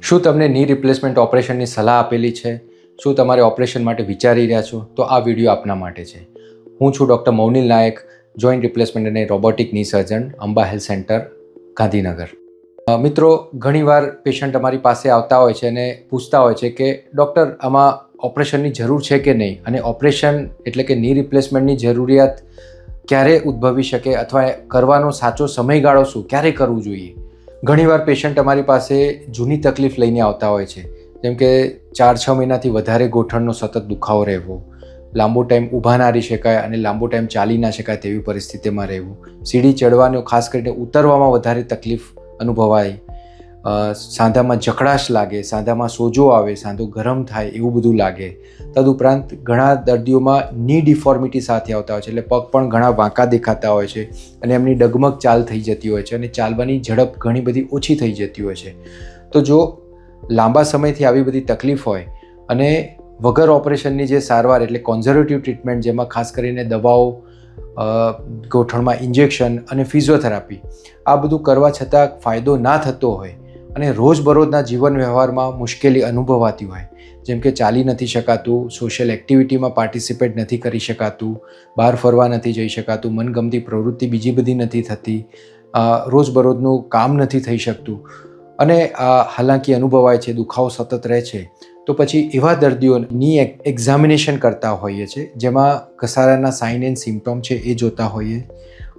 શું તમને ની રિપ્લેસમેન્ટ ઓપરેશનની સલાહ આપેલી છે? શું તમારે ઓપરેશન માટે વિચારી રહ્યા છો? તો આ વિડીયો આપના માટે છે. હું છું ડૉક્ટર મૌનિલ નાયક, જોઈન્ટ રિપ્લેસમેન્ટ અને રોબોટિક ની સર્જન, અંબા હેલ્થ સેન્ટર, ગાંધીનગર. મિત્રો, ઘણીવાર પેશન્ટ અમારી પાસે આવતા હોય છે અને પૂછતા હોય છે કે ડૉક્ટર, આમાં ઓપરેશનની જરૂર છે કે નહીં, અને ઓપરેશન એટલે કે ની રિપ્લેસમેન્ટની જરૂરિયાત ક્યારે ઉદ્ભવી શકે અથવા કરવાનો સાચો સમયગાળો શું, ક્યારે કરવું જોઈએ? ઘણીવાર પેશન્ટ અમારી પાસે જૂની તકલીફ લઈને આવતા હોય છે, જેમ કે 4-6 મહિનાથી વધારે ગોઠણનો સતત દુખાવો રહેવો, લાંબો ટાઈમ ઊભા ના રહી શકાય અને લાંબો ટાઈમ ચાલી ના શકાય તેવી પરિસ્થિતિમાં રહેવું, સીડી ચડવાનો ખાસ કરીને ઉતરવામાં વધારે તકલીફ અનુભવાય, સાંધામાં જકડાશ લાગે, સાંધામાં સોજો આવે, સાંધો ગરમ થાય એવું બધું લાગે. તદુપરાંત ઘણા દર્દીઓમાં ની ડિફોર્મિટી સાથે આવતા હોય છે, એટલે પગ પણ ઘણા વાંકા દેખાતા હોય છે અને એમની ડગમગ ચાલ થઈ જતી હોય છે અને ચાલવાની ઝડપ ઘણી બધી ઓછી થઈ જતી હોય છે. તો જો લાંબા સમયથી આવી બધી તકલીફ હોય અને વગર ઓપરેશનની જે સારવાર એટલે કોન્ઝર્વેટિવ ટ્રીટમેન્ટ, જેમાં ખાસ કરીને દવાઓ, ગોઠણમાં ઇન્જેક્શન અને ફિઝિયોથેરાપી, આ બધું કરવા છતાં ફાયદો ના થતો હોય અને રોજબરોજના જીવન વ્યવહારમાં મુશ્કેલી અનુભવાતી હોય, જેમ કે ચાલી નથી શકાતું, સોશિયલ એક્ટિવિટીમાં પાર્ટિસિપેટ નથી કરી શકાતું, બહાર ફરવા નથી જઈ શકાતું, મનગમતી પ્રવૃત્તિ બીજી બધી નથી થતી, રોજબરોજનું કામ નથી થઈ શકતું અને હાલાકી અનુભવાય છે, દુખાવો સતત રહે છે, તો પછી એવા દર્દીઓની એક્ઝામિનેશન કરતા હોઈએ છીએ, જેમાં ઘસારાના સાઇન એન્ડ સિમ્પટમ છે એ જોતા હોઈએ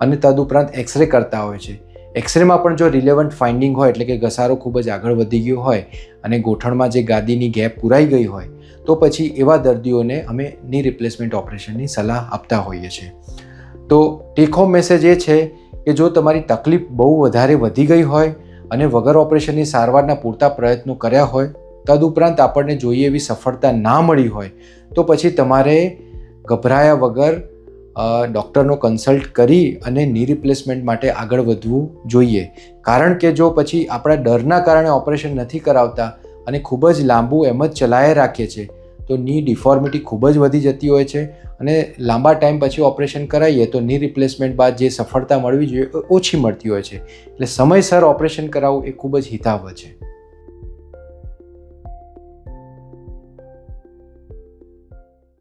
અને તદુપરાંત એક્સરે કરતા હોય છે. એક્સરેમાં પણ જો રિલેવન્ટ ફાઇન્ડિંગ હોય, એટલે કે ઘસારો ખૂબ જ આગળ વધી ગયો હોય અને ગોઠણમાં જે ગાદીની ગેપ પૂરાઈ ગઈ હોય, તો પછી એવા દર્દીઓને અમે ની રિપ્લેસમેન્ટ ઓપરેશનની સલાહ આપતા હોઈએ છીએ. તો ટેક હોમ મેસેજ એ છે કે જો તમારી તકલીફ બહુ વધારે વધી ગઈ હોય અને વગર ઓપરેશનની સારવારના પૂરતા પ્રયત્નો કર્યા હોય, તદુપરાંત આપણને જોઈએ એવી સફળતા ના મળી હોય, તો પછી તમારે ગભરાયા વગર ડૉક્ટરનો કન્સલ્ટ કરી અને ની રિપ્લેસમેન્ટ માટે આગળ વધવું જોઈએ. કારણ કે જો પછી આપણા ડરના કારણે ઓપરેશન નથી કરાવતા અને ખૂબ જ લાંબુ એમ જ ચલાયે રાખીએ છીએ, તો ની ડિફોર્મિટી ખૂબ જ વધી જતી હોય છે અને લાંબા ટાઈમ પછી ઓપરેશન કરાવીએ તો ની રિપ્લેસમેન્ટ બાદ જે સફળતા મળવી જોઈએ ઓછી મળતી હોય છે. એટલે સમયસર ઓપરેશન કરાવવું એ ખૂબ જ હિતાવહ છે.